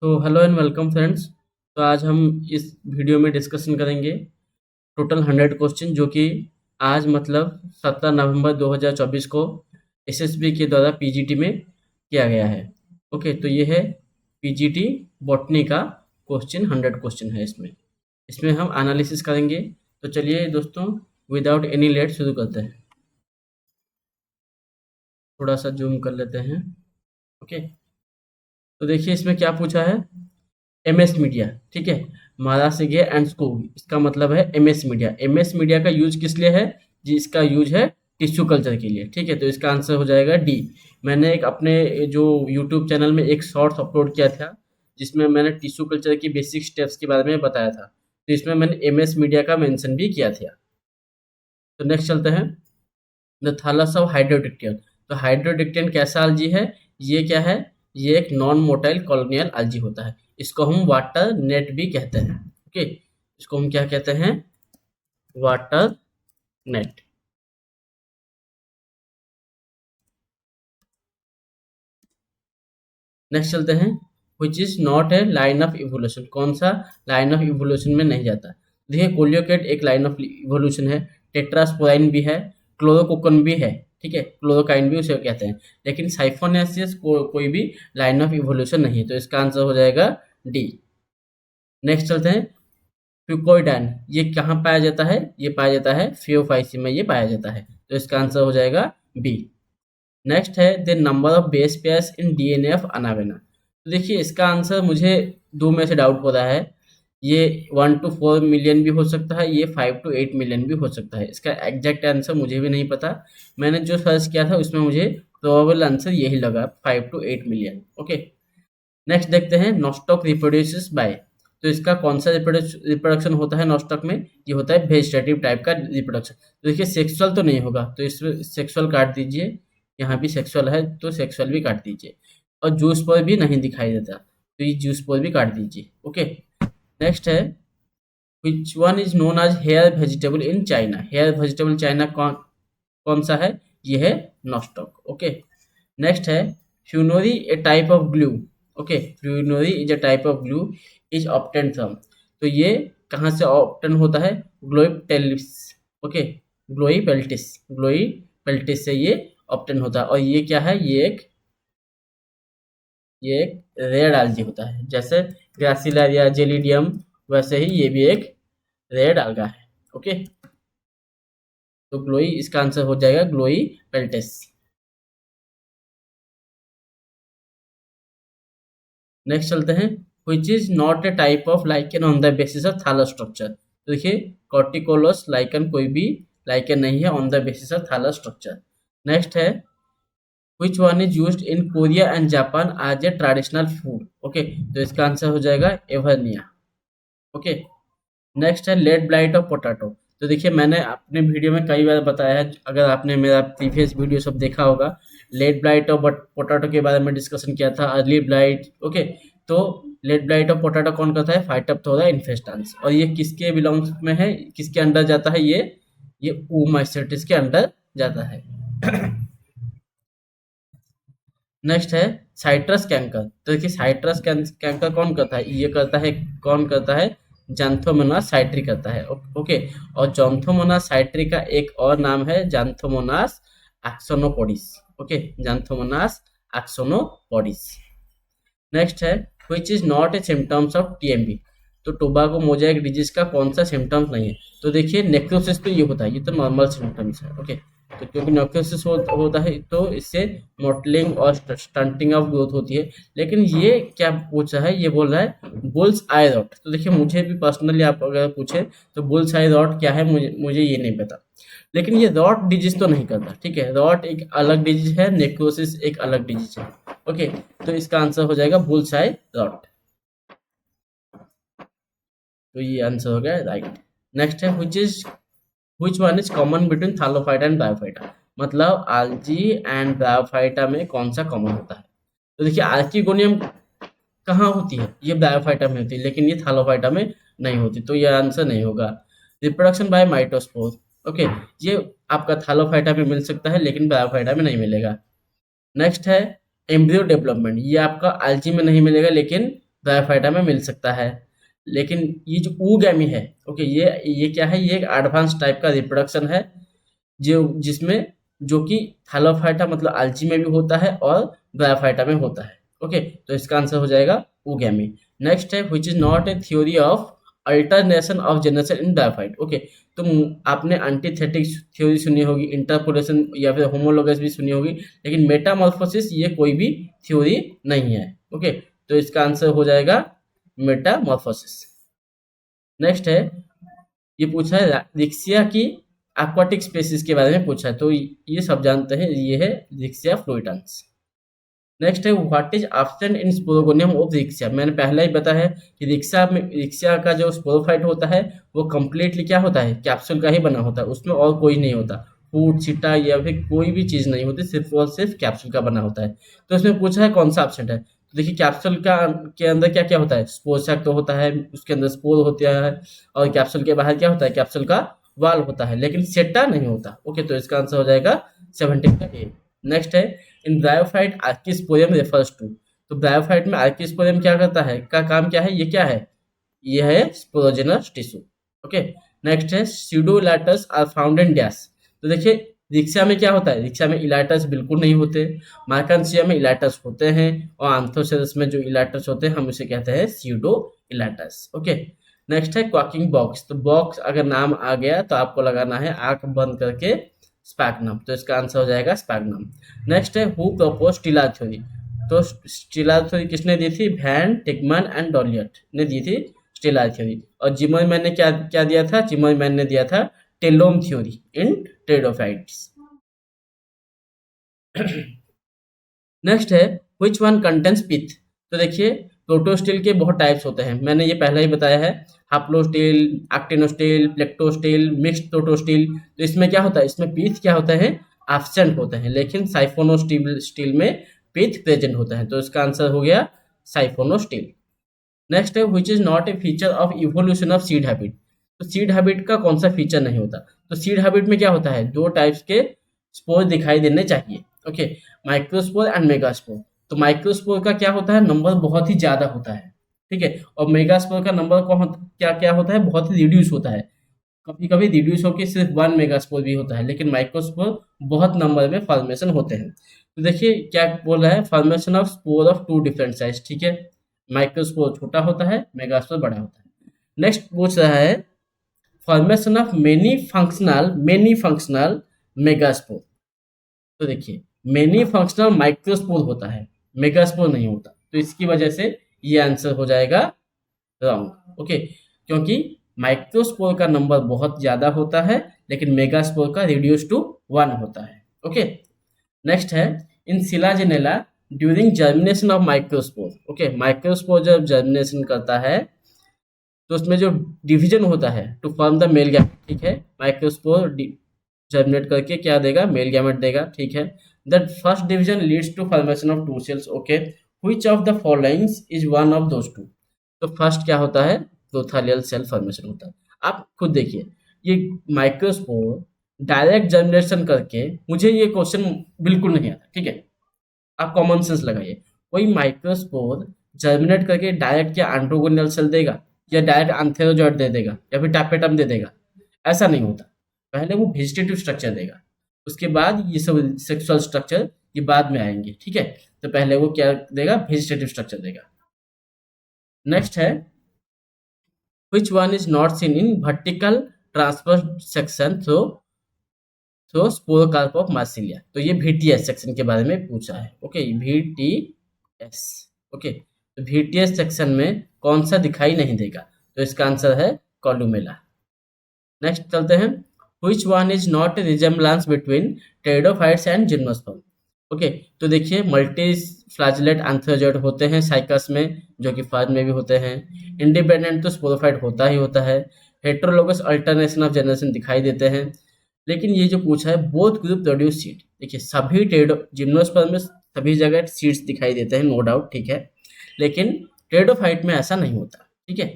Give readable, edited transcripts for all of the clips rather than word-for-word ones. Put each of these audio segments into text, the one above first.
तो hello and welcome friends. तो आज हम इस वीडियो में डिस्कशन करेंगे टोटल 100 क्वेश्चन जो कि आज मतलब 17 नवंबर 2024 को एसएसबी के द्वारा पीजीटी में किया गया है। ओके, तो ये है पीजीटी बॉटनी का क्वेश्चन। 100 क्वेश्चन है इसमें इसमें हम एनालिसिस करेंगे। तो चलिए दोस्तों, विदाउट एनी लेट शुरू करते हैं। थोड़ा सा जूम कर लेते हैं। ओके, तो देखिए इसमें क्या पूछा है। एमएस मीडिया, ठीक है। महाराष्ट्र एंड स्कूल, इसका मतलब है एमएस मीडिया। एमएस मीडिया का यूज किस लिए है जी? इसका यूज है टिश्यू कल्चर के लिए, ठीक है। तो इसका आंसर हो जाएगा डी। मैंने एक अपने जो यूट्यूब चैनल में एक शॉर्ट्स अपलोड किया था जिसमें मैंने टिश्यू कल्चर की बेसिक स्टेप्स के बारे में बताया था। तो इसमें मैंने एमएस मीडिया का मेंशन भी किया था। तो नेक्स्ट चलते हैं। The thallus of hydrodictyon. तो हाइड्रोडिक्टियन कैसा algae है? ये क्या है? ये एक नॉन मोटाइल कॉलोनियल algae होता है। इसको हम वाटर नेट भी कहते हैं। ओके, इसको हम क्या कहते हैं? Water net. नेक्स्ट चलते हैं। Which is not A line of evolution. कौन सा लाइन ऑफ इवोल्यूशन में नहीं जाता? देखिए कोलियोकेट एक लाइन ऑफ इवोल्यूशन है, टेट्रास्पोराइन भी है, क्लोरोकोकन भी है, ठीक है, क्लोरोकाइन भी उसे कहते हैं। लेकिन साइफोनेसिस कोई भी लाइन ऑफ इवोल्यूशन नहीं है। तो इसका आंसर हो जाएगा डी। नेक्स्ट चलते हैं। फ्यूकोइडान, ये कहाँ पाया जाता है? ये पाया जाता है फियोफाइसी में, ये पाया जाता है। तो इसका आंसर हो जाएगा बी। नेक्स्ट है the number of base pairs in DNA of अनावेना। तो देखिए इसका आंसर मुझे दो में से डाउट हो रहा है। ये 1 to 4 मिलियन भी हो सकता है, ये 5 to 8 मिलियन भी हो सकता है। इसका एग्जैक्ट आंसर मुझे भी नहीं पता। मैंने जो सर्च किया था उसमें मुझे प्रोबेबल आंसर यही लगा, 5 to 8 मिलियन। ओके, नेक्स्ट देखते हैं। Nostoc reproduces by. तो इसका कौन सा रिप्रोडक्शन होता है नॉस्टॉक में? ये होता है वेजिटेटिव टाइप का रिप्रोडक्शन। तो देखिए सेक्सुअल तो नहीं होगा, तो इसमें सेक्सुअल काट दीजिए। यहाँ भी सेक्सुअल है तो सेक्सुअल भी काट दीजिए। और जूस पर भी नहीं दिखाई देता, तो ये जूस पर भी काट दीजिए। ओके, नेक्स्ट है which one is known as hair vegetable in China. Hair vegetable China कौन कौन सा है? ये है नॉस्टॉक। ओके, नेक्स्ट है funori a type of glue. Okay, funori is a type of glue is obtain from. तो ये कहाँ से ऑप्टेन होता है? ग्लोइपेल्टिस। ओके, ग्लोइपेल्टिस से ये ऑप्टेन होता है। और ये क्या है? ये एक रेड algae होता है। जैसे ग्रासिलारिया जेलिडियम, वैसे ही ये भी एक रेड alga है। ओके, तो ग्लोई, इसका आंसर हो जाएगा ग्लोई पेल्टेस। नेक्स्ट चलते हैं। Which is not a type of lichen on the basis of thallus structure. तो देखिए कॉर्टिकोलस लाइकन कोई भी लाइकन नहीं है on the basis of thallus structure. Next है which one is used in Korea and Japan as a traditional food. Okay, तो इसका answer हो जाएगा एवर्निया। ओके, नेक्स्ट है लेड ब्लाइट ऑफ पोटैटो। तो देखिए मैंने अपने वीडियो में कई बार बताया है, अगर आपने मेरा प्रीवियस वीडियो सब देखा होगा। लेड ब्लाइट ऑफ पोटैटो के बारे में डिस्कशन किया था, अर्ली ब्लाइट। ओके, तो लेड ब्लाइट ऑफ पोटैटो कौन करता है? Phytophthora infestans. और ये किसके बिलोंग्स में है, किसके अंडर जाता है? ये ओमाइसेटिस के अंडर जाता है। नेक्स्ट है साइट्रस कैंकर। तो देखिए साइट्रस कैंकर कौन करता है? ये करता है, कौन करता है? जैंथोमोनास साइट्री करता है। ओके, और जैंथोमोनास साइट्री का एक और नाम है xanthomonas axonopodis. Okay, xanthomonas axonopodis. Next है which is not a symptoms of TMB. तो टोबाको मोजाइक डिजीज का कौन सा सिम्टम्स नहीं है? तो देखिए नेक्रोसिस तो ये होता है, ये तो नॉर्मल सिम्टम्स है। ओके, तो क्योंकि नेक्रोसिस होता है तो इससे मोटलिंग और स्टंटिंग ऑफ ग्रोथ होती है। लेकिन ये क्या पूछा है? ये बोल रहा है बुल्स आई रॉट। तो देखिए मुझे भी पर्सनली आप अगर पूछे तो बुल्स आई रॉट क्या है, मुझे ये नहीं पता। लेकिन ये रॉट डिजीज तो नहीं करता, ठीक है। रॉट एक अलग डिजीज है, नेक्रोसिस एक अलग डिजीज है। ओके, तो इसका आंसर हो जाएगा बुल्स आई रॉट। तो ये आंसर हो गया राइट। नेक्स्ट है which one is common between Thallophyta and bryophyta. मतलब आल्जी एंड ब्रायोफाइटा में कौन सा कॉमन होता है? तो देखिए आर्किगोनियम कहाँ होती है? ये ब्रायोफाइटा में होती है, लेकिन ये थैलोफाइटा में नहीं होती। तो ये आंसर नहीं होगा। Reproduction by माइटोस्पोर। ओके, ये आपका थैलोफाइटा में मिल सकता है लेकिन ब्रायोफाइटा में नहीं मिलेगा। नेक्स्ट है एम्ब्रियो डेवलपमेंट। ये आपका आल्जी में नहीं मिलेगा लेकिन ब्रायोफाइटा में मिल सकता है। लेकिन ये जो ऊगैमी है, ओके, ये क्या है, ये एक एडवांस टाइप का रिप्रोडक्शन है जो जिसमें जो कि थैलोफाइटा मतलब algae में भी होता है और ब्रायोफाइटा में होता है। ओके, तो इसका आंसर हो जाएगा ऊगैमी। नेक्स्ट है which is not A theory of alternation of generation in bryophyte. Okay, तो आपने एंटीथेटिक थ्योरी सुनी होगी, इंटरपोलेशन या फिर होमोलोगस भी सुनी होगी, लेकिन मेटामॉर्फोसिस ये कोई भी थ्योरी नहीं है। ओके, तो इसका आंसर हो जाएगा मेटामॉर्फोसिस। नेक्स्ट है, ये पूछा है रिक्सिया की एक्वाटिक स्पेसिस के बारे में पूछा है, तो ये सब जानते हैं, ये है रिक्सिया फ्लोइटेंस। नेक्स्ट है what is absent in sporogonium of Riccia. मैंने पहले ही बताया है कि रिक्सिया का जो स्पोरोफाइट होता है वो कंप्लीटली क्या होता है, कैप्सूल का ही बना होता है, उसमें और कोई नहीं होता, फूड छिट्टा या फिर कोई भी चीज़ नहीं होती, सिर्फ और सिर्फ कैप्सूल का बना होता है। तो इसमें पूछा है कौन सा एब्सेंट है, तो देखिए कैप्सूल का के अंदर क्या क्या होता है, स्पोर सैक तो होता है, उसके अंदर स्पोर होता है, और कैप्सूल के बाहर क्या होता है, कैप्सूल का वाल होता है, लेकिन सेटा नहीं होता। ओके, तो इसका आंसर हो जाएगा 17 का ए। नेक्स्ट है इन ब्रायोफाइट आर्किस्पोरियम रेफर्स टू। तो ब्रायोफाइट में आर्किस्पोरियम क्या करता है, का काम क्या है, ये क्या है, ये है स्पोरोजेनस टिश्यू। ओके, नेक्स्ट है स्यूडोइलाटस आर फाउंड इन डैश। तो देखिए रिक्शा में क्या होता है, रिक्शा में इलाटस बिल्कुल नहीं होते, मार्कनसिया में इलाटस होते हैं, और आंथोसेरस में जो इलाटस होते हैं हम उसे कहते हैं स्यूडो इलाटस। ओके, नेक्स्ट है क्वाकिंग बॉक्स। तो बॉक्स अगर नाम आ गया तो आपको लगाना है आंख बंद करके स्पैग्नम, तो इसका आंसर हो जाएगा स्पैग्नम। नेक्स्ट है हु प्रपोज स्टिलर थ्योरी। तो स्टिलर थ्योरी किसने दी थी, वैन टिकमैन एंड डॉलियट ने दी थी स्टिलर थ्योरी। और जिमरमैन ने क्या क्या दिया था, जिमरमैन ने दिया था टेलोम थ्योरी इन टेरिडोफाइट्स। नेक्स्ट है व्हिच वन कंटेन्स पिथ। तो देखिए प्रोटोस्टिल के बहुत टाइप्स होते हैं, मैंने ये पहले ही बताया है, हाप्लोस्टिल, एक्टिनोस्टिल, प्लेक्टोस्टिल, मिक्स्ड प्रोटोस्टिल। तो इसमें क्या होता है, इसमें पीथ क्या होता है, एब्सेंट होते हैं, लेकिन साइफोनोस्टिल स्टील में पीथ प्रेजेंट होता है, तो इसका आंसर हो गया साइफोनोस्टिल। नेक्स्ट है which is not A feature of evolution of seed habit. तो सीड हैबिट का कौन सा फीचर नहीं होता, तो सीड हैबिट में क्या होता है, दो टाइप्स के स्पोर दिखाई देने चाहिए। Okay, microspore and megaspore. तो माइक्रोस्पोर का क्या होता है, नंबर बहुत ही ज्यादा होता है, ठीक है, और मेगास्पोर का नंबर क्या क्या होता है, बहुत ही रिड्यूस होता है, कभी कभी रिड्यूस होकर सिर्फ 1 मेगास्पोर भी होता है, लेकिन माइक्रोस्पोर बहुत नंबर में फॉर्मेशन होते हैं। तो देखिए क्या बोल रहा है, formation of spore of two different size, ठीक है, माइक्रोस्पोर छोटा होता है, मेगास्पोर बड़ा होता है। नेक्स्ट पूछ रहा है formation of many functional megaspore. तो देखिए मेनी फंक्शनल माइक्रोस्पोर होता है, मेगास्पोर नहीं होता, तो इसकी वजह से ये आंसर हो जाएगा रॉन्ग। ओके, क्योंकि माइक्रोस्पोर का नंबर बहुत ज्यादा होता है, लेकिन मेगास्पोर का रिड्यूस टू 1 होता है। ओके, नेक्स्ट है in selaginella during germination of microspore. Okay, microspore जब जर्मिनेशन करता है तो उसमें जो डिवीजन होता है to form the male gamete, ठीक है, माइक्रोस्पोर जर्मिनेट करके क्या देगा, मेल गैमेट देगा, ठीक है। That first division leads to formation of two cells. Okay, which of the followings is one of those two. तो फर्स्ट क्या होता है, प्रोथालियल सेल फॉर्मेशन होता है। आप खुद देखिए ये माइक्रोस्पोर डायरेक्ट जर्मिनेशन करके, मुझे ये क्वेश्चन बिल्कुल नहीं आता, ठीक है, आप कॉमन सेंस लगाइए, कोई माइक्रोस्पोर जर्मिनेट करके डायरेक्ट क्या एंड्रोगोनियल सेल देगा, या डायरेक्ट एंथेरोजॉइट दे देगा, या फिर टैपेटम दे देगा, ऐसा नहीं होता। पहले वो वेजिटेटिव स्ट्रक्चर देगा, उसके बाद ये सब सेक्सुअल स्ट्रक्चर ये बाद में आएंगे, ठीक है, तो पहले वो क्या देगा, वेजिटेटिव स्ट्रक्चर देगा। नेक्स्ट है which one is not seen in vertical transverse section through sporocarp of marsilea. तो ये VTS सेक्शन के बारे में पूछा है। Okay, VTS। ओके, तो VTS सेक्शन में कौन सा दिखाई नहीं देगा, तो इसका आंसर है कॉलुमेला। नेक्स्ट चलते हैं which one is not a resemblance between pteridophytes and gymnosperm। Okay, तो देखिए मल्टी फ्लैजिलेट एंथ्रोजॉइड होते हैं साइकस में, जो कि फर्ज में भी होते हैं। इंडिपेंडेंट तो स्पोरोफाइट होता ही होता है। हेट्रोलोगस अल्टरनेशन ऑफ जनरेशन दिखाई देते हैं। लेकिन ये जो पूछा है बोथ ग्रुप प्रोड्यूस सीड, देखिए सभी जिम्नोस्पर्म में सभी जगह सीड्स दिखाई देते हैं, नो डाउट, ठीक है, लेकिन टेरिडोफाइट में ऐसा नहीं होता, ठीक है,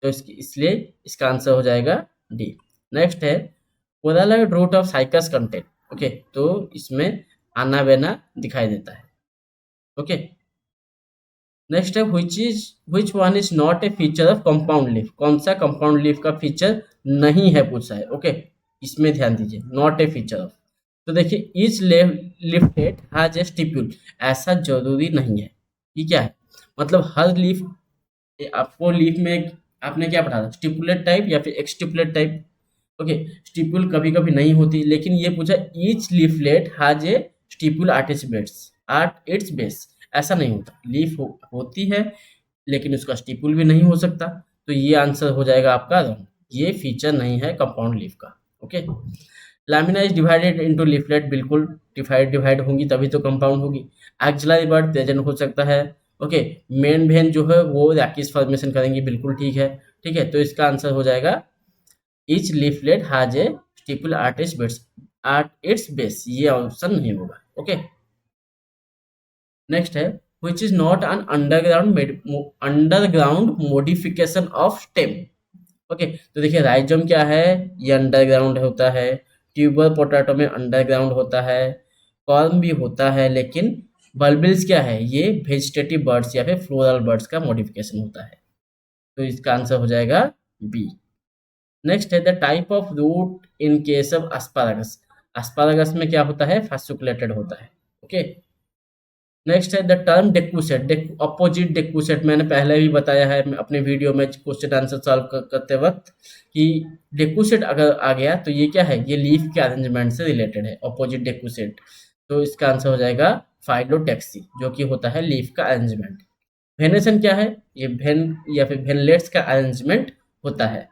तो इसलिए इसका आंसर हो जाएगा डी। नेक्स्ट है coralloid root of Cycas content. Okay, तो इसमें आना बेना दिखाई देता है। ओके, नेक्स्ट है which one is not A feature of compound leaf, कौन सा कंपाउंड लीफ का फीचर नहीं है पूछा है। ओके, इसमें ध्यान दीजिए, नॉट ए फीचर ऑफ। तो देखिए each leaf head has a stipule, ऐसा जरूरी नहीं है। ये क्या है, मतलब हर लीफ, आपको लीफ में आपने क्या पढ़ा था, स्टिपुलेट टाइप या फिर एक्सटिपुलेट टाइप। ओके, स्टिपुल कभी कभी नहीं होती, लेकिन ये पूछा each leaflet has a stipule at its base, ऐसा नहीं होता। लीफ होती है लेकिन उसका स्टिपुल भी नहीं हो सकता, तो ये आंसर हो जाएगा आपका रॉन्ग, ये फीचर नहीं है कंपाउंड लीफ का। Okay, lamina is divided into leaflet, बिल्कुल डिवाइड होंगी तभी तो कंपाउंड होगी। एक्सिलरी बर्ड प्रेजेंट हो सकता है। ओके, मेन वेन जो है वो रैकिस फॉर्मेशन करेंगी, बिल्कुल ठीक है। ठीक है, तो इसका आंसर हो जाएगा each leaflet has a stipule at its base, ये ऑप्शन नहीं होगा। ओके, नेक्स्ट है which is not an underground modification of stem. Okay, तो देखिए राइजोम क्या है, ये अंडरग्राउंड होता है। ट्यूबर पोटैटो में अंडरग्राउंड होता है, कॉर्न भी होता है, लेकिन बल्बिल्स क्या है, ये वेजिटेटिव बर्ड्स या फिर फ्लोरल बर्ड्स का मॉडिफिकेशन होता है। तो इसका आंसर हो जाएगा बी। नेक्स्ट है the type of root in case of asparagus, asparagus में क्या होता है, फास्कुलेटेड होता है। ओके, नेक्स्ट है the term decussate, opposite decussate मैंने पहले भी बताया है अपने वीडियो में क्वेश्चन आंसर सॉल्व करते वक्त कि डेक्यूसेट अगर आ गया तो ये क्या है, ये लीफ के अरेंजमेंट से रिलेटेड है, अपोजिट डेक्यूसेट। तो इसका आंसर हो जाएगा फाइलोटैक्सी, जो कि होता है लीफ का अरेंजमेंट। वेनेशन क्या है, ये वेन या फिर वेनलेट्स का अरेंजमेंट होता है।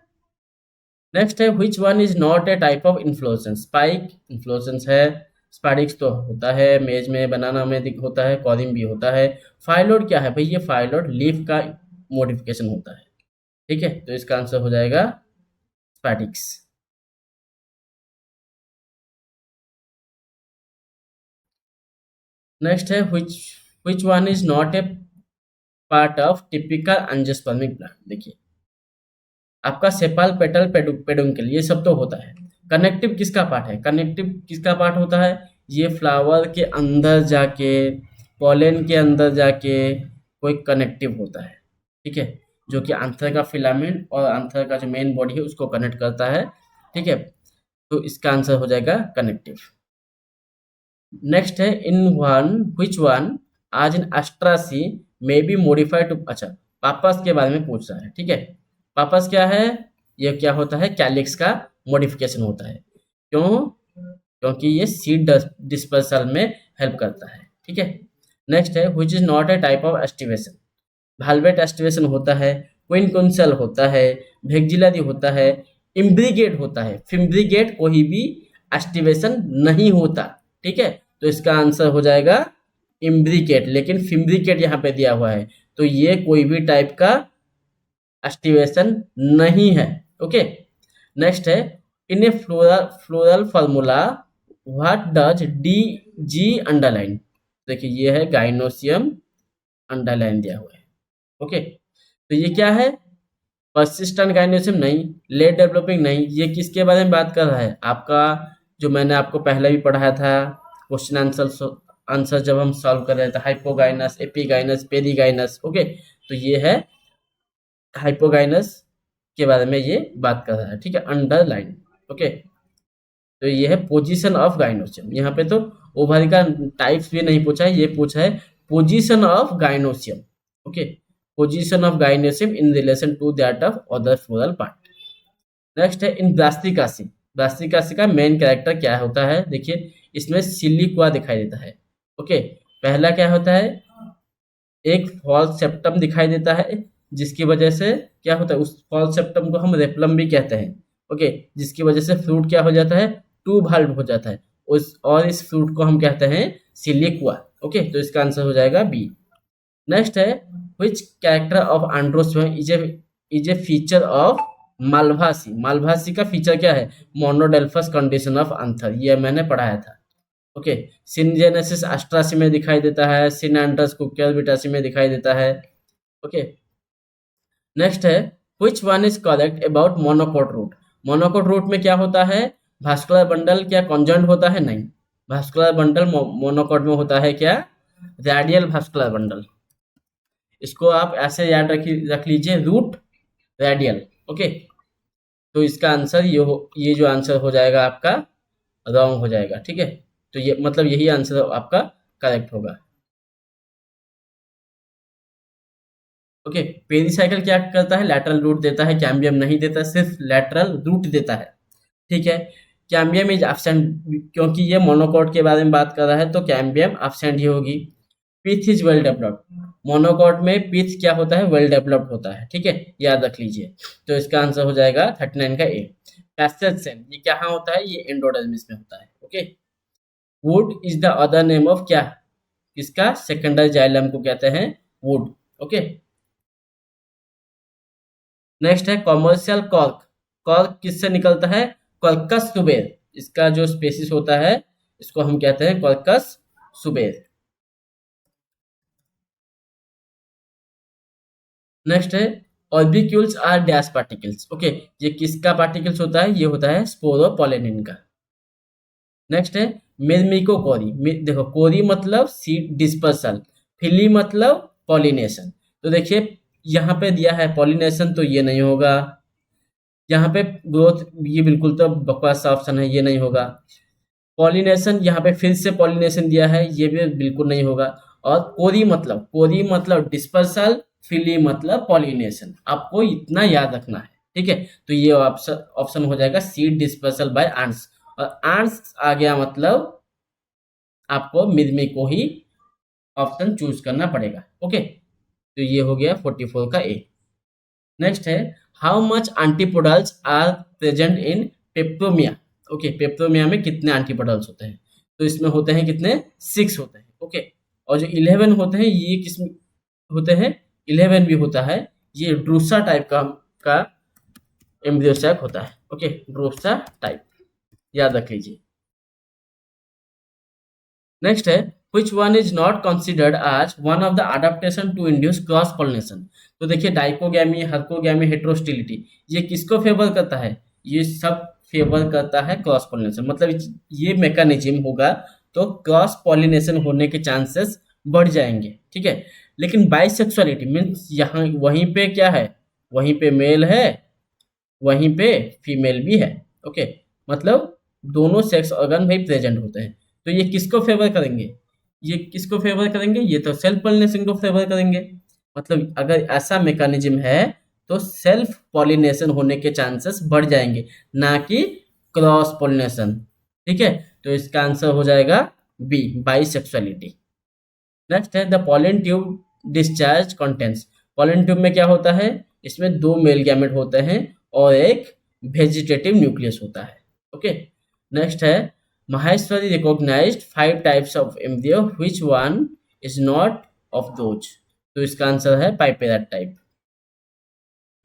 नेक्स्ट है which one is not a type of inflorescence, spike inflorescence है, स्पाइक्स तो होता है मेज में, बनाना में होता है, कॉरिम भी होता है। फाइलोड क्या है भाई, ये फाइलोड लीफ का मॉडिफिकेशन होता है। ठीक है, तो इसका आंसर हो जाएगा स्पैटिक्स। नेक्स्ट है which one is not A part of typical angiospermic plant. देखिए आपका सेपाल पेटल पेडुंकल ये सब तो होता है, कनेक्टिव किसका पार्ट है, कनेक्टिव किसका पार्ट होता है, ये फ्लावर के अंदर जाके, पॉलन के अंदर जाके कोई कनेक्टिव होता है। ठीक है, जो कि आंथर का फिलामेंट और आंथर का जो मेन बॉडी है उसको कनेक्ट करता है। ठीक है, तो इसका आंसर हो जाएगा कनेक्टिव। नेक्स्ट है इन वन विच वन आज इन एस्ट्रासी मे बी मॉडिफाइड टू, अच्छा पापस के बारे में पूछ रहा है। ठीक है, पापस क्या है, ये क्या होता है, कैलिक्स का मॉडिफिकेशन होता है। क्यों, क्योंकि ये सीड डिस्पर्सल में हेल्प करता है। ठीक है, नेक्स्ट है which is not a type of aestivation, valvate aestivation होता है, क्विनकुंसल होता है, भेक्जिलरी होता है, इम्ब्रिगेट होता है, फिम्ब्रिगेट कोई भी एस्टिवेशन नहीं होता। ठीक है, तो इसका आंसर हो जाएगा इम्ब्रिकेट, लेकिन फिम्ब्रिकेट यहाँ पे दिया हुआ है, तो ये कोई भी टाइप का एस्टिवेशन नहीं है। ओके, नेक्स्ट है in a floral formula what does the G underline. देखिए ये है गाइनोसियम अंडरलाइन दिया हुआ है। ओके, तो ये क्या है, पर्सिस्टेंट गाइनोसियम नहीं, लेट डेवलपिंग नहीं, ये किसके बारे में बात कर रहा है, आपका जो मैंने आपको पहले भी पढ़ाया था क्वेश्चन आंसर जब हम सॉल्व कर रहे थे, हाइपोगाइनस, एपीगाइनस, पेरीगाइनस। ओके, तो ये है हाइपोगाइनस के बारे में ये बात कर रहा है। ठीक है, अंडरलाइन। ओके, तो ये है पोजीशन ऑफ गाइनोसियम, यहाँ पे तो ओवरी का टाइप्स भी नहीं पूछा है, ये पूछा है position of gynoecium. Okay, position of gynoecium in relation to that of other floral part. Next है इन ब्रास्टिकासी, ब्रास्टिकासी का मेन कैरेक्टर क्या होता है, देखिए इसमें सिलिक्वा दिखाई देता है। ओके, पहला क्या होता है, एक फॉल्स सेप्टम दिखाई देता है, जिसकी वजह से क्या होता है, उस फॉल्स सेप्टम को हम रेपलम भी कहते हैं। ओके, जिसकी वजह से फ्रूट क्या हो जाता है, टू भाल्व हो जाता है, इस फ्रूट को हम कहते हैं सिलिक्वा। ओके, तो इसका आंसर हो जाएगा बी। नेक्स्ट है which character of angiosperm is a feature of malvaceae, malvaceae का फीचर क्या है, मोनोडेल्फस कंडीशन ऑफ आंथर, ये मैंने पढ़ाया था। ओके, सिनजेनेसिस एस्ट्रासी में दिखाई देता है, सिनैंड्रस कुक्यूरबिटासी में दिखाई देता है। ओके, नेक्स्ट है which one is correct about monocot root, monocot root में क्या होता है, भास्कुलर बंडल क्या कॉन्जॉइंट होता है, नहीं, भास्कुलर बंडल मोनोकोट में होता है क्या, रेडियल भास्कुलर बंडल। इसको आप ऐसे याद रख लीजिए, रूट रेडियल। ओके, तो इसका आंसर ये जो आंसर हो जाएगा आपका रॉन्ग हो जाएगा। ठीक है, तो ये मतलब यही आंसर आपका करेक्ट होगा। ओके, पेरिसाइकिल क्या करता है, लैटरल रूट देता है, कैम्बियम नहीं देता, सिर्फ लैटरल रूट देता है। ठीक है, कैम्बियम इज एब्सेंट, क्योंकि ये मोनोकॉट के बारे में बात कर रहा है तो कैम्बियम एब्सेंट ही होगी। Pith is well developed, monocot में पिथ क्या होता है, वेल डेवलप्ड होता है। ठीक है, याद रख लीजिए। तो इसका आंसर हो जाएगा 39 का ए। पैस्टेज सेल ये कहाँ होता है, ये एंडोडर्मिस में होता है। Okay, would is the other name of क्या, इसका सेकेंडरी जाइलम को कहते हैं वुड। ओके, नेक्स्ट है कॉमर्शियल कॉर्क। कॉर्क किससे निकलता है, कॉर्कस सुबेर, इसका जो स्पेसिस होता है इसको हम कहते हैं कॉर्कस सुबेर। नेक्स्ट है ऑर्बिक्यूल्स आर डैश पार्टिकल्स। ओके, ये किसका पार्टिकल्स होता है, ये होता है स्पोरोपोलेनिन का। नेक्स्ट है मिर्मिकोकोरी। देखो, कोरी मतलब सीड डिस्पर्सल, फिली मतलब पॉलिनेशन। तो देखिए यहाँ पे दिया है पॉलिनेशन, तो ये नहीं होगा। यहाँ पे ग्रोथ, ये बिल्कुल तो बकवास सा ऑप्शन है, ये नहीं होगा। पॉलिनेशन, यहाँ पे फिर से पॉलिनेशन दिया है, ये भी बिल्कुल नहीं होगा। और कोरी मतलब डिस्पर्सल, फिली मतलब पॉलिनेशन, आपको इतना याद रखना है। ठीक है, तो ये ऑप्शन ऑप्शन हो जाएगा सीड डिस्पर्सल बाय आंट्स, और आंट्स आ गया मतलब आपको मिर्मी को ही ऑप्शन चूज करना पड़ेगा। ओके, तो ये हो गया 44 का ए। नेक्स्ट है how much antipodals are present in peperomia. Okay, peperomia में कितने एंटीपोडल्स होते हैं, तो इसमें होते हैं कितने, 6 होते हैं। ओके, और जो 11 होते हैं ये किस होते हैं, 11 भी होता है, ये ड्रूसा टाइप का एम्ब्रियो सैक होता है। ओके, ड्रूसा टाइप, याद रख लीजिए। नेक्स्ट है which one is not considered as one of the adaptation to induce cross pollination. तो देखिए डाइकोगैमी, हर्कोगैमी, हेट्रोस्टिलिटी, ये किसको फेवर करता है, ये सब फेवर करता है क्रॉस पॉलिनेशन। मतलब ये मैकेनिज्म होगा तो क्रॉस पॉलिनेशन होने के चांसेस बढ़ जाएंगे। ठीक है, लेकिन बाइसेक्सुअलिटी मीन्स यहाँ वहीं पे क्या है, वहीं पे मेल है, वहीं पे फीमेल भी है। ओके, मतलब दोनों सेक्स ऑर्गन भाई प्रेजेंट होते हैं, तो ये किसको फेवर करेंगे, ये किसको फेवर करेंगे, ये तो सेल्फ पॉलिनेशन को फेवर करेंगे। मतलब अगर ऐसा मैकेनिज्म है तो सेल्फ पॉलिनेशन होने के चांसेस बढ़ जाएंगे, ना कि क्रॉस पॉलिनेशन। ठीक है, तो इसका आंसर हो जाएगा बी, बाइसेक्सुअलिटी। नेक्स्ट है the pollen tube discharge contents. Pollen tube में क्या होता है, इसमें 2 मेल गैमेट होते हैं और एक वेजिटेटिव न्यूक्लियस होता है। ओके, नेक्स्ट है Maheshwari recognized 5 types of embryo which one is not of those. तो इसका आंसर है पाइपेरा टाइप।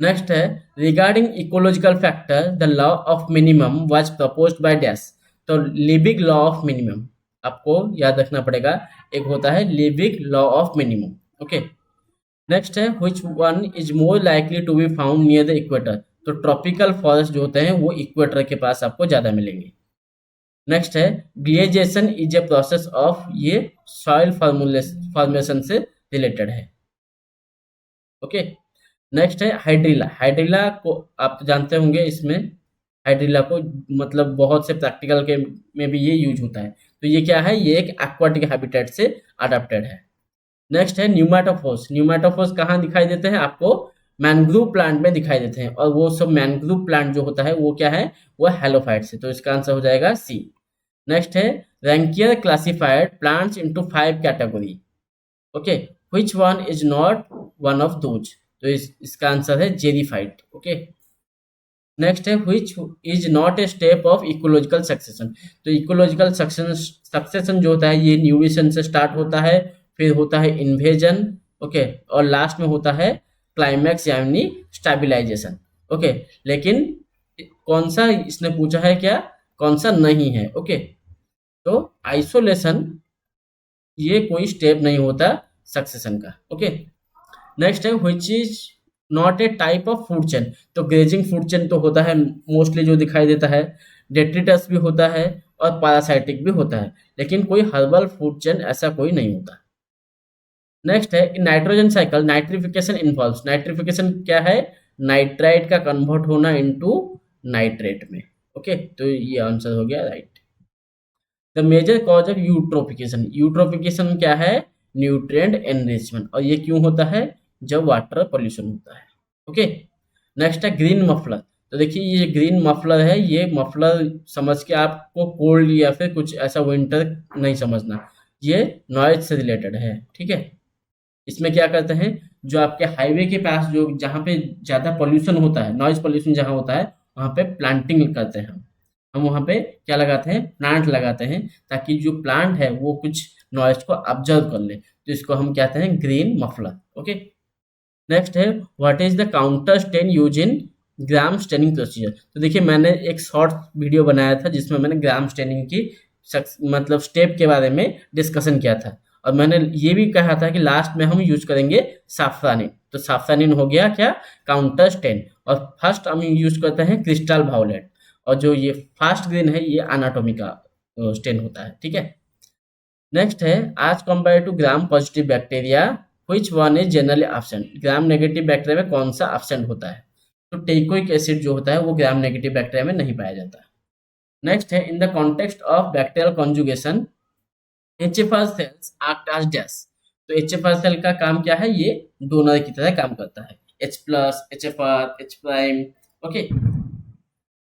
नेक्स्ट है regarding ecological factor the law of minimum was proposed by dash. तो लिबिग लॉ ऑफ मिनिमम आपको याद रखना पड़ेगा, एक होता है Liebig law of minimum. Okay, next है which one is more likely to be found near the equator. तो ट्रॉपिकल फॉरेस्ट जो होते हैं वो इक्वेटर के पास आपको ज़्यादा मिलेंगे। नेक्स्ट है ग्लेजिएशन इज ए प्रोसेस ऑफ, ये सॉइल फॉर्मेशन से रिलेटेड है। ओके, नेक्स्ट है हाइड्रिला। हाइड्रिला को आप तो जानते होंगे, इसमें हाइड्रिला को मतलब बहुत से प्रैक्टिकल के में भी ये यूज होता है। तो ये क्या है, ये एक एक्वाटिक हैबिटेट से अडेप्टेड है। नेक्स्ट है न्यूमेटोफोर्स। न्यूमेटोफोर्स कहाँ दिखाई देते हैं आपको, मैनग्रूव प्लांट में दिखाई देते हैं, और वो सब मैनग्रूव प्लांट जो होता है वो क्या है, वो हेलोफाइट से। तो इसका आंसर हो जाएगा सी। नेक्स्ट है Raunkiaer classified plants into 5 category. Okay, which one is not one of those. तो इसका आंसर है जेरीफाइट। ओके, नेक्स्ट है which is not a step of ecological succession. तो इकोलॉजिकल सक्सेशन जो होता है ये न्यूट्रिशन से स्टार्ट होता है, फिर होता है इन्वेजन। ओके, और लास्ट में होता है क्लाइमैक्स यानी स्टेबलाइजेशन। ओके, लेकिन कौन सा इसने पूछा है, क्या कौन सा नहीं है। ओके, तो आइसोलेशन ये कोई स्टेप नहीं होता सक्सेशन का। ओके, नेक्स्ट है which is not a type of food chain. तो ग्रेजिंग फूड चेन तो होता है मोस्टली जो दिखाई देता है, डेट्रिटस भी होता है और पैरासाइटिक भी होता है, लेकिन कोई हर्बल फूड चेन ऐसा कोई नहीं होता। नेक्स्ट है in nitrogen cycle nitrification involves, nitrification क्या है, नाइट्राइट का कन्वर्ट होना इनटू नाइट्रेट में। ओके, तो ये आंसर हो गया right. The major cause of eutrophication, eutrophication क्या है, न्यूट्रिएंट एनरिचमेंट, और ये क्यों होता है, जब वाटर पोल्यूशन होता है। ओके, नेक्स्ट है ग्रीन मफलर। तो देखिए ये ग्रीन मफलर है, ये मफलर समझ के आपको कोल्ड या फिर कुछ ऐसा विंटर नहीं समझना, ये नॉइज से रिलेटेड है, ठीक है। इसमें क्या करते हैं, जो आपके हाईवे के पास जो जहाँ पे ज़्यादा पोल्यूशन होता है, नॉइज पोल्यूशन जहाँ होता है, वहाँ पे प्लांटिंग करते हैं हम वहाँ पे क्या लगाते हैं, प्लांट लगाते हैं, ताकि जो प्लांट है वो कुछ नॉइज को ऑब्जर्व कर ले, तो इसको हम कहते हैं ग्रीन मफलर। ओके, नेक्स्ट है what is the counter stain use in gram staining procedure. तो देखिए मैंने एक शॉर्ट वीडियो बनाया था जिसमें मैंने ग्राम स्टेनिंग की मतलब स्टेप के बारे में डिस्कशन किया था, और मैंने ये भी कहा था कि लास्ट में हम यूज करेंगे साफ्रानिन। तो साफ्रानिन हो गया क्या, काउंटर स्टेन, और फर्स्ट हम यूज करते हैं क्रिस्टल वायलेट, और जो ये फास्ट ग्रीन है ये एनाटॉमी का स्टेन होता है, ठीक है। नेक्स्ट है as compare to Gram positive bacteria which one is generally absent, Gram negative bacteria में कौन सा एब्सेंट होता है, तो टेकोइक एसिड जो होता है वो ग्राम नेगेटिव बैक्टीरिया में नहीं पाया जाता। नेक्स्ट है in the context of bacterial conjugation HFR cells act as dash. तो एचएफआर सेल का काम क्या है, ये डोनर की तरह काम करता है, H plus HFR H prime. Okay,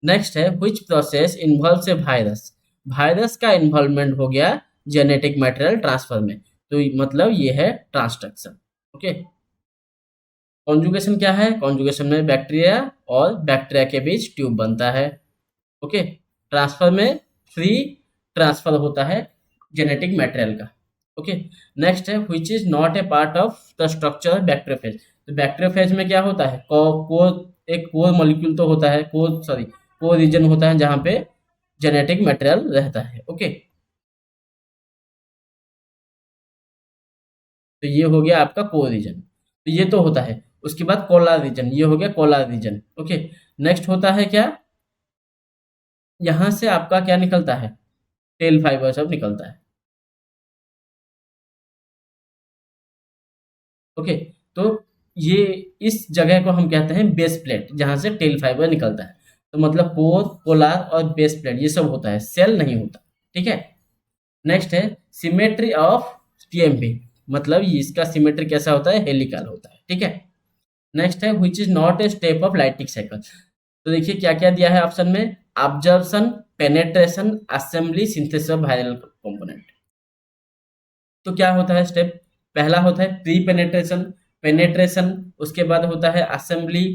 next है which process involves a virus, virus का इन्वॉल्वमेंट हो गया जेनेटिक मटेरियल ट्रांसफर में, तो मतलब ये है ट्रांसक्रिप्शन। ओके, कॉन्जुगेशन क्या है, कॉन्जुगेशन में बैक्टीरिया और बैक्टीरिया के बीच ट्यूब बनता है। ओके, ट्रांसफर में फ्री ट्रांसफर होता है जेनेटिक मटेरियल का। ओके, नेक्स्ट है which is not A part of the structure of bacteriophage. तो बैक्टीरियोफेज में क्या होता है, एक कोर मॉलिक्यूल तो होता है, कोर रीजन होता है जहाँ पे जेनेटिक मटेरियल रहता है। ओके, तो ये हो गया आपका कोर रीजन, तो ये तो होता है। उसके बाद कोलार रीजन, ये हो गया कोलार रीजन। ओके, नेक्स्ट होता है क्या, यहाँ से आपका क्या निकलता है, टेल फाइबर सब निकलता है। ओके, तो ये इस जगह को हम कहते हैं बेस प्लेट, जहाँ से टेल फाइबर निकलता है। तो मतलब कोर, पोलार और बेस प्लेट ये सब होता है, सेल नहीं होता, ठीक है। नेक्स्ट है सिमेट्री ऑफ टीएमपी, मतलब ये इसका सिमेट्री कैसा होता है, हेलिकल होता है, ठीक है। नेक्स्ट है which is not a step of lytic cycle. तो देखिए क्या क्या दिया है ऑप्शन में, observation, penetration, assembly, synthesis of viral component. तो क्या होता है स्टेप, पहला होता है प्री पेनेट्रेशन, पेनेट्रेशन, उसके बाद होता है असेंबली,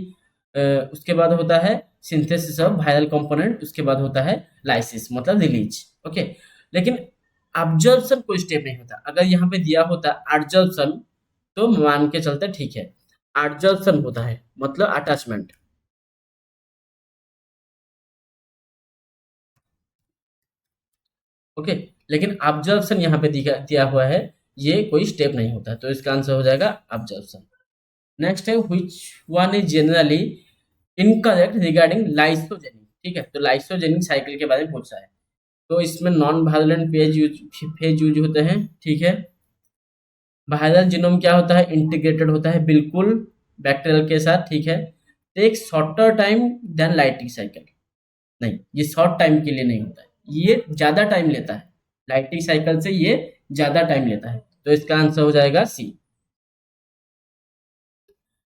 उसके बाद होता है सिंथेसिस ऑफ वायरल कंपोनेंट, उसके बाद होता है लाइसिस मतलब रिलीज। ओके, लेकिन ऑब्जर्वेशन कोई स्टेप नहीं होता, अगर यहाँ पे दिया होता ऑब्जर्वेशन तो मान के चलते ठीक है, ऑब्जर्वेशन होता है मतलब अटैचमेंट। ओके, लेकिन ऑब्जर्वेशन यहाँ पे दिया हुआ है, ये कोई स्टेप नहीं होता, तो इसका आंसर हो जाएगा ऑब्जर्वेशन। नेक्स्ट है which one is generally incorrect regarding lysogenic, ठीक है। तो लाइसोजेनिक साइकिल के बारे में पूछा है, तो इसमें नॉन वायलेंट फेज यूज होते हैं, ठीक है। वायरल जीनोम क्या होता है, इंटीग्रेटेड होता है बिल्कुल बैक्टीरियल के साथ, ठीक है। Take shorter time than lighting cycle, नहीं ये शॉर्ट टाइम के लिए नहीं होता है, ये ज्यादा टाइम लेता है, लाइटिंग साइकिल से ये ज्यादा टाइम लेता है, तो इसका आंसर हो जाएगा सी।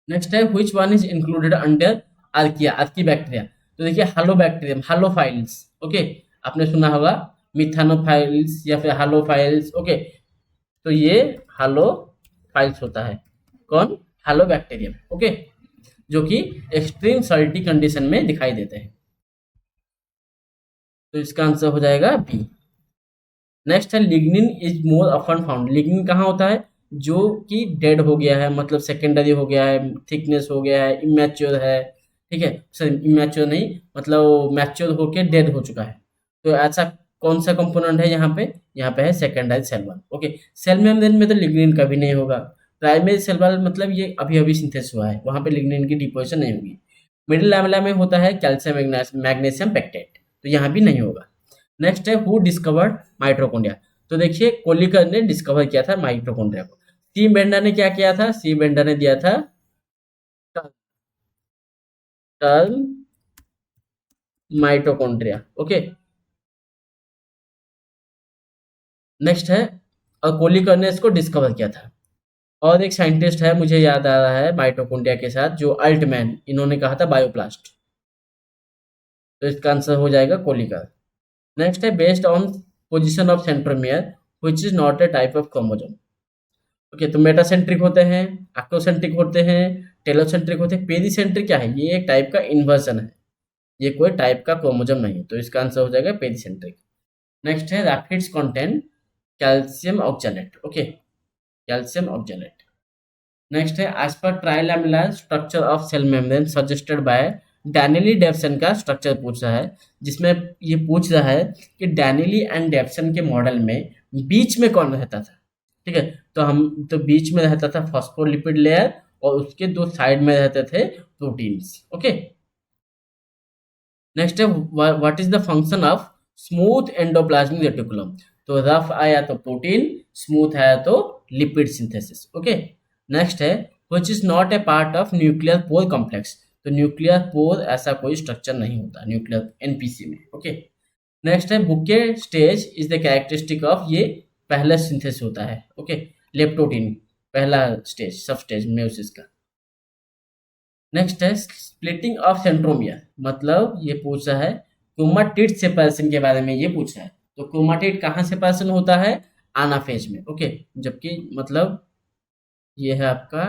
नेक्स्ट है which one is included under archaea, Archie bacteria. तो देखिए हालोबैक्टीरियम, हालोफाइल्स। ओके, आपने सुना होगा मिथानोफाइल्स या फिर हालोफाइल्स। ओके, तो ये हालोफाइल्स होता है, कौन, हालोबैक्टीरियम। ओके, जो कि एक्सट्रीम सॉल्टी कंडीशन में दिखाई देते हैं, तो इसका आंसर हो जाएगा बी। नेक्स्ट है lignin is more often found, lignin कहाँ होता है, जो कि डेड हो गया है, मतलब सेकेंडरी हो गया है, थिकनेस हो गया है, इमेच्योर है, ठीक है, सॉरी इमेच्योर नहीं, मतलब मैच्योर होके डेड हो चुका है, तो ऐसा कौन सा कंपोनेंट है यहाँ पे है secondary cell wall. Okay, cell membrane में तो लिग्निन कभी नहीं होगा, प्राइमरी सेल वॉल मतलब ये अभी अभी सिंथेसिस हुआ है, वहाँ पे लिग्निन की डिपोजिशन नहीं होगी। मिडिल लैमेला में होता है कैल्शियम मैग्नीशियम पेक्टेट, तो यहाँ भी नहीं होगा। नेक्स्ट है हु डिस्कवर्ड माइटोकॉन्ड्रिया। तो देखिए कोलिकर ने डिस्कवर किया था माइटोकॉन्ड्रिया को। सी बेंडर ने क्या किया था? सी बेंडर ने दिया था टर्म माइटोकॉन्ड्रिया। ओके, नेक्स्ट है, और कोलिकर ने इसको डिस्कवर किया था। और एक साइंटिस्ट है, मुझे याद आ रहा है माइटोकॉन्ड्रिया के साथ, जो अल्टमैन, इन्होंने कहा था बायोप्लास्ट। तो इसका आंसर हो जाएगा कोलिकर। नेक्स्ट है, based on position of centromere which is not a type of chromosome. Okay, तो मेटासेंट्रिक होते हैं, एक्टोसेंट्रिक होते हैं, टेलोसेंट्रिक होते हैं, पेरीसेंट्रिक क्या है? ये एक टाइप का इन्वर्जन है, ये कोई टाइप का क्रोमोसोम नहीं है। तो इसका आंसर हो जाएगा पेरीसेंट्रिक। नेक्स्ट है, raphides contain calcium oxalate. Okay, calcium oxalate. Next है, as per trilamellar structure of cell membrane suggested by Danielli Davson का स्ट्रक्चर पूछ रहा है, जिसमें ये पूछ रहा है कि डैनिली एंड डेवसन के मॉडल में बीच में कौन रहता था। ठीक है, तो बीच में रहता था फॉस्फोलिपिड लेयर, और उसके दो साइड में रहते थे प्रोटीन्स। ओके, नेक्स्ट है, what is the function of smooth endoplasmic reticulum. तो रफ आया तो प्रोटीन, स्मूथ आया तो लिपिड सिंथेसिस। ओके, नेक्स्ट है, which is not A part of nuclear pore complex. तो न्यूक्लियर पोर ऐसा कोई स्ट्रक्चर नहीं होता न्यूक्लियर एनपीसी में। ओके, नेक्स्ट है, bouquet stage is the characteristic of, ये पहला सिंथेसिस होता है। ओके, लेप्टोटीन पहला स्टेज, सब स्टेज मेयोसिस का। नेक्स्ट है, स्प्लिटिंग ऑफ सेंट्रोमियर, मतलब ये पूछ रहा है क्रोमाटिड सेपरेशन के बारे में, ये पूछ रहा है। तो क्रोमाटिड कहाँ सेपरेशन होता है? आनाफेज में। ओके, जबकि मतलब ये है आपका,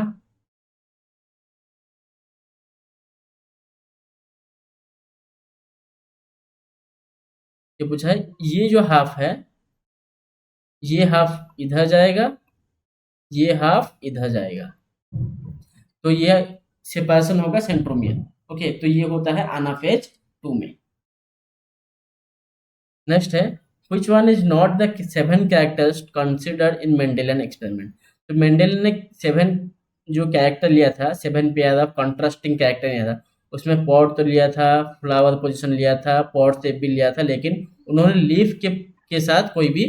ये पूछा है, ये जो हाफ है, ये हाफ इधर जाएगा, ये हाफ इधर जाएगा, तो ये सेपरेशन होगा सेंट्रोमियर। ओके, तो ये होता है आनाफेज 2 में। नेक्स्ट है, which one is not the 7 characters considered in Mendelian experiment। तो मेंडल ने 7 जो कैरेक्टर लिया था, 7 पेयर ऑफ कंट्रास्टिंग कैरेक्टर लिया था, उसमें पॉट तो लिया था, फ्लावर पोजीशन लिया था, पॉट शेप भी लिया था, लेकिन उन्होंने लीफ के साथ कोई भी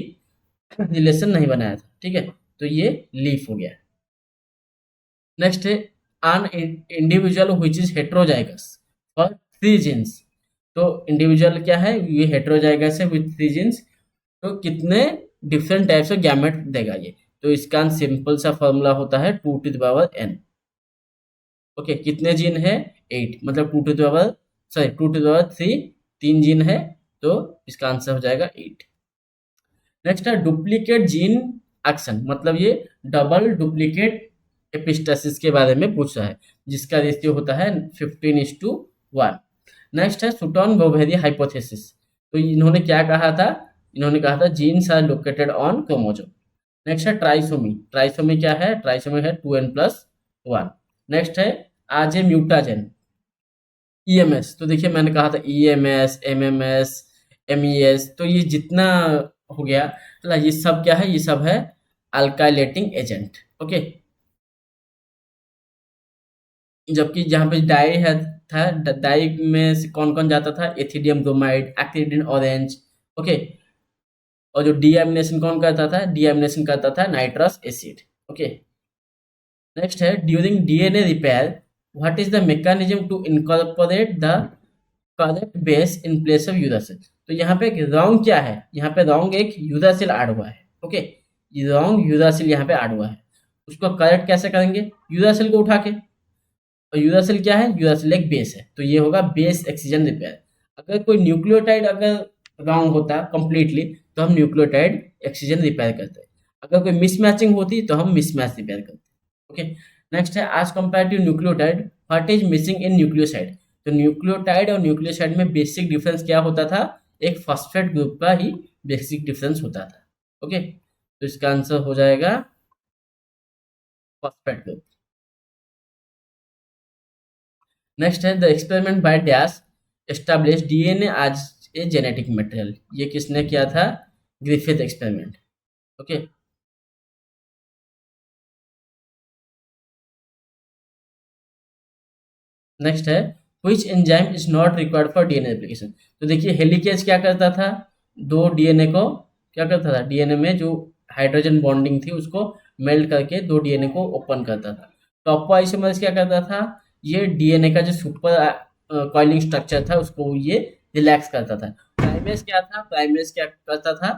रिलेशन नहीं बनाया था। ठीक है, तो ये लीफ हो गया। नेक्स्ट है, an individual which is heterozygous for 3 genes। तो इंडिविजुअल क्या है? ये हेटेरोजाइगस है विथ 3 जीन्स, तो कितने डिफरेंट टाइप्स ऑफ गैमेट देगा ये? तो इसका सिंपल सा फॉर्मूला होता है 2 to the power n। Okay, कितने जीन है? 8, मतलब 2 to the power, sorry 2 to the power 3, 3 gene है, तो इसका आंसर हो जाएगा 8। नेक्स्ट है, डुप्लीकेट जीन एक्शन, मतलब ये डबल डुप्लीकेट एपिस्टेसिस के बारे में पूछ रहा है, जिसका रेशियो होता है 15:1। नेक्स्ट है, सुटॉन बोवेरी हाइपोथेसिस। तो इन्होंने क्या कहा था? इन्होंने कहा था genes are located on chromosome. Next है, ट्राइसोमी। ट्राइसोमी क्या है? ट्राइसोमी है 2n+1। नेक्स्ट है, आज ए म्यूटाजेन, ईएमएस। तो देखिए मैंने कहा था ईएमएस, एमएमएस, एमईएस, तो ये जितना हो गया, है ये सब क्या है? ये सब है अल्काइलेटिंग एजेंट। ओके, जबकि जहाँ पे डाई है था, डाई में से कौन कौन जाता था? Ethidium bromide, acridine orange. Okay, और जो डीएमिनेशन कौन करता था? डीएमिनेशन करता था नाइट्रस एसिड। ओके, नेक्स्ट है, during DNA repair what is the mechanism to incorporate the correct base in place of uracil. तो यहाँ पे रॉन्ग क्या है? यहाँ पे रॉन्ग एक यूरासिल ऐड हुआ है। ओके, ये रॉन्ग यूरासिल यहाँ पे ऐड हुआ है, उसको करेक्ट कैसे करेंगे? यूरासिल को उठा के। और यूरासिल क्या है? यूरासिल एक बेस है, तो ये होगा बेस एक्सीजन रिपेयर। अगर कोई न्यूक्लियोटाइड अगर रॉन्ग होता कंप्लीटली, तो हम न्यूक्लियोटाइड एक्सीजन रिपेयर करते हैं। अगर कोई मिसमैचिंग होती तो हम मिसमैच रिपेयर करते। ओके, नेक्स्ट है, as compare to nucleotide what is missing in nucleoside. तो न्यूक्लियोटाइड और न्यूक्लियोसाइड में बेसिक डिफरेंस क्या होता था? एक फॉस्फेट ग्रुप का ही बेसिक डिफरेंस होता था। ओके, तो इसका आंसर हो जाएगा फॉस्फेट ग्रुप। नेक्स्ट है, the experiment by dash establish DNA आज ए जेनेटिक मटेरियल। ये किसने किया था? Griffith experiment. ओके, नेक्स्ट है, which enzyme is not required for DNA replication. तो देखिए हेलिकेज क्या करता था? दो डीएनए को क्या करता था? डीएनए में जो हाइड्रोजन बॉन्डिंग थी उसको मेल्ट करके दो डीएनए को ओपन करता था। टॉपो आइसोमरेज क्या करता था, ये डीएनए का जो सुपर कॉइलिंग स्ट्रक्चर था उसको ये रिलैक्स करता था। प्राइमेज क्या था, प्राइमेज क्या करता था,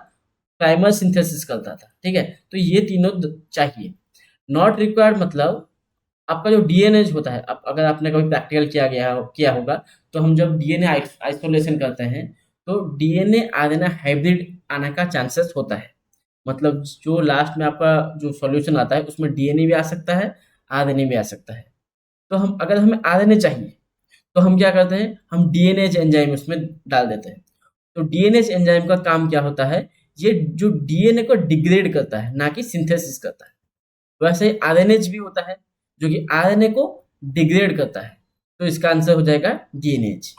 प्राइमर सिंथेसिस करता था। ठीक है, तो ये तीनों चाहिए। नॉट रिक्वायर्ड मतलब आपका जो डीएनए होता है, अगर आपने कभी प्रैक्टिकल किया होगा, तो हम जब डीएनए आइसोलेशन करते हैं तो डीएनए आरएनए हाइब्रिड आने का चांसेस होता है। मतलब जो लास्ट में आपका जो सॉल्यूशन आता है उसमें डीएनए भी आ सकता है, आरएनए भी आ सकता है। तो हम अगर हमें आरएनए चाहिए तो हम क्या करते हैं, हम डीएनएज एंजाइम उसमें डाल देते हैं। तो डीएनएज एंजाइम का काम क्या होता है, ये जो डीएनए को डिग्रेड करता है, ना कि सिंथेसिस करता है। वैसे ही आरएनएज भी होता है जो कि आरएनए को डिग्रेड करता है। तो इसका आंसर हो जाएगा डीएनएज।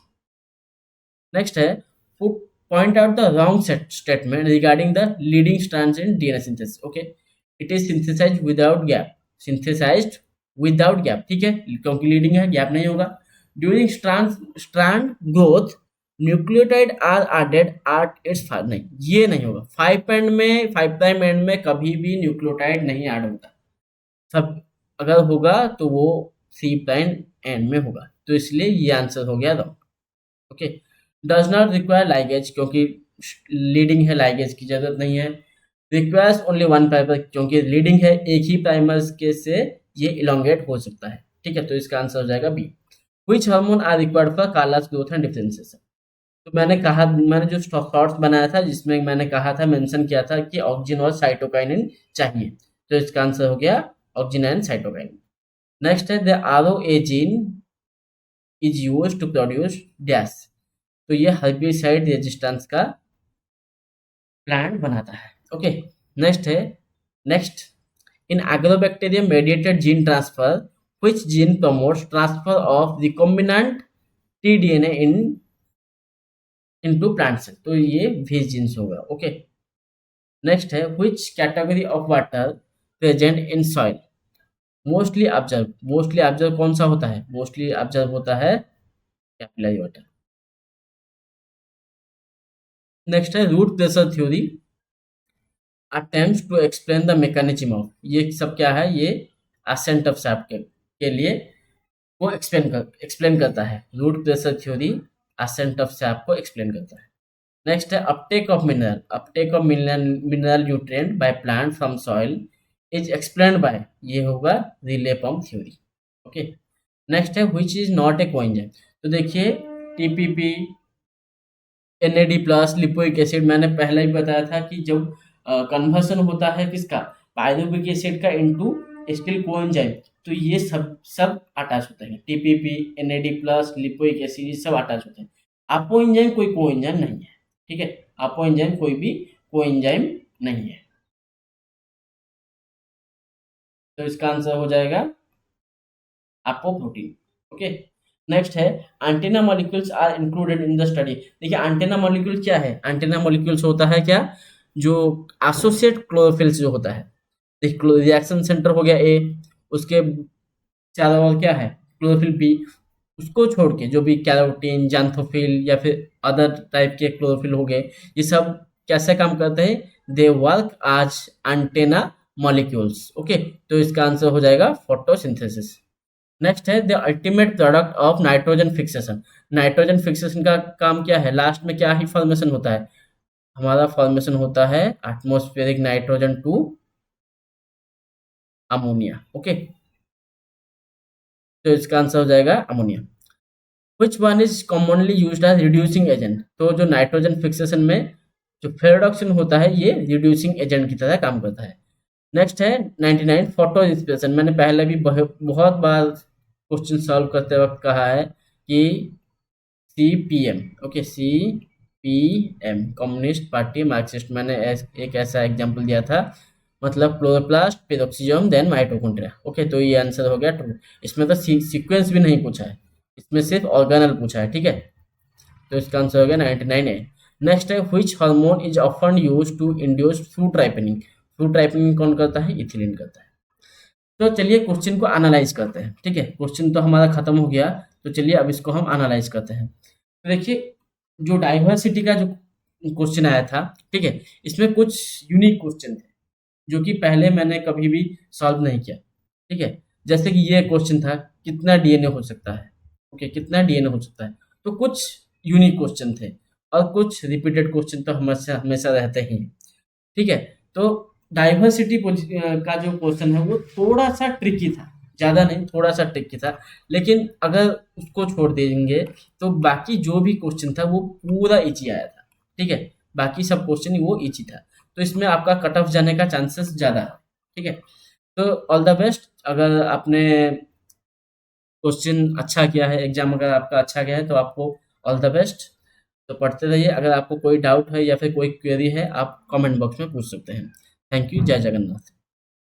नेक्स्ट है, put point out the wrong statement regarding the leading strands in DNA synthesis. Okay, it is synthesized without gap, synthesized without gap. ठीक है, क्योंकि लीडिंग है, गैप नहीं होगा। During strand growth nucleotide are added at its five, नहीं ये नहीं होगा। 5 प्राइम एंड में कभी भी न्यूक्लियोटाइड नहीं ऐड होता। सब अगर होगा तो वो 3 प्राइम एंड में होगा, तो इसलिए ये आंसर हो गया wrong. Okay, does not require ligase, क्योंकि लीडिंग है, लाइगेज की जरूरत नहीं है। रिक्वायर्स ओनली वन प्राइमर, क्योंकि लीडिंग है, एक ही प्राइमर्स के से ये इलोंगेट हो सकता है। ठीक है, तो इसका आंसर हो जाएगा B. Which hormone are required for callus growth and differentiation. तो मैंने जो शॉर्ट्स बनाया था जिसमें मैंने कहा था, मेंशन किया था कि ऑक्सिन और साइटोकाइनिन चाहिए, तो इसका आंसर हो गया ऑक्सिन एंड साइटोकाइनिन। नेक्स्ट है, the aroA gene is used to produce dash. तो ये हर्बिसाइड रेजिस्टेंस का प्लांट बनाता है। ओके, नेक्स्ट है, next in Agrobacterium mediated gene transfer which gene promotes transfer of recombinant TDNA into plant cell. तो ये vir genes होगा। Okay, next है, which category of water present in soil mostly observe. Mostly observe कौन सा होता है, mostly observe होता है कैपिलरी वाटर। नेक्स्ट है, root pressure theory attempts to explain the mechanism of. ये सब क्या है, ये असेंट ऑफ सैप के लिए वो एक्सप्लेन करता है। Root pressure theory ascent of sap को एक्सप्लेन करता है। नेक्स्ट है, uptake of mineral nutrient by plant from soil is explained by, ये होगा relay pump theory. Okay, next है, which is not a coenzyme. तो देखिए, TPP, NAD plus, lipoic acid, मैंने पहले ही बताया था कि जब कन्वर्सन होता है किसका, पायरुविक एसिड का इनटू स्टील कोएंजाइम, तो ये सब सब अटैच होते हैं। TPP, NAD plus, lipoic acid, ये सब अटैच होते हैं। अपो एंजाइम कोई कोएंजाइम नहीं है। ठीक है, अपो एंजाइम कोई भी कोएंजाइम नहीं है, तो इसका आंसर हो जाएगा अपोप्रोटीन। ओके, नेक्स्ट है, antenna molecules are included in the study. देखिए, एंटीना मॉलिक्यूल क्या है, एंटीना मॉलिक्यूल्स होता है क्या, जो एसोसिएट क्लोरोफिल्स जो होता है। देखिए, रिएक्शन सेंटर हो गया ए, उसके चारों ओर क्या है, क्लोरोफिल बी, उसको छोड़ के जो भी कैरोटीन, जैंथोफिल या फिर अदर टाइप के क्लोरोफिल हो गए, ये सब कैसे काम करते हैं, दे वर्क आज एंटेना मॉलिक्यूल्स। ओके, तो इसका आंसर हो जाएगा फोटोसिंथेसिस। नेक्स्ट है, the ultimate product of nitrogen fixation. Nitrogen fixation का काम क्या है, लास्ट में क्या ही फॉर्मेशन होता है, हमारा फॉर्मेशन होता है atmospheric nitrogen to ammonia. Okay, तो इसका आंसर हो जाएगा ammonia. Which one is commonly used as reducing agent. तो जो नाइट्रोजन फिक्सेशन में जो फेरोडॉक्सिन होता है, ये रिड्यूसिंग एजेंट की तरह काम करता है। नेक्स्ट है 99 फोटो इंस्पिरेशन। मैंने पहले भी बहुत बार क्वेश्चन सॉल्व करते वक्त कहा है कि CPM, okay, CPM communist party Marxist, मैंने एक ऐसा एग्जांपल दिया था, मतलब क्लोरोप्लास्ट, पेरोक्सिजोम, देन माइटोकॉन्ड्रिया। ओके, तो ये आंसर हो गया ट्रू। इसमें तो सीक्वेंस भी नहीं पूछा है, इसमें सिर्फ ऑर्गेनल पूछा है। ठीक है, तो इसका आंसर हो गया 99A। नेक्स्ट है, which hormone is often used to induce fruit ripening. Fruit ripening कौन करता है, इथिलीन करता है। तो चलिए क्वेश्चन को एनालाइज करते हैं। ठीक है, क्वेश्चन तो हमारा खत्म हो गया, तो चलिए अब इसको हम एनालाइज करते हैं। तो देखिए, जो डाइवर्सिटी का जो क्वेश्चन आया था, ठीक है, इसमें कुछ यूनिक क्वेश्चन थे जो कि पहले मैंने कभी भी सॉल्व नहीं किया। ठीक है? जैसे कि ये क्वेश्चन था, कितना डीएनए हो सकता है? ओके, कितना डीएनए हो सकता है? तो कुछ यूनिक क्वेश्चन थे और कुछ रिपीटेड क्वेश्चन तो हमेशा हमेशा रहते ही हैं। ठीक है? तो डाइवर्सिटी का जो क्वेश्चन है वो थोड़ा-सा ट्रिकी था, ज़्यादा नहीं, थोड़ा-सा ट्रिकी था। लेकिन अगर उसको छोड़ देंगे तो बाकी जो भी क्वेश्चन था वो पूरा ईज़ी आया था। ठीक है? बाकी सब क्वेश्चन ही वो ईज़ी था। तो इसमें आपका कट ऑफ जाने का चांसेस ज़्यादा है। ठीक है? तो ऑल द बेस्ट। अगर आपने क्वेश्चन अच्छा किया है, एग्ज़ाम अगर आपका अच्छा गया है तो आपको ऑल द बेस्ट। तो पढ़ते रहिए। अगर आपको कोई डाउट है या फिर कोई क्वेरी है, आप कमेंट बॉक्स में पूछ सकते हैं। Thank you. जय जगन्नाथ।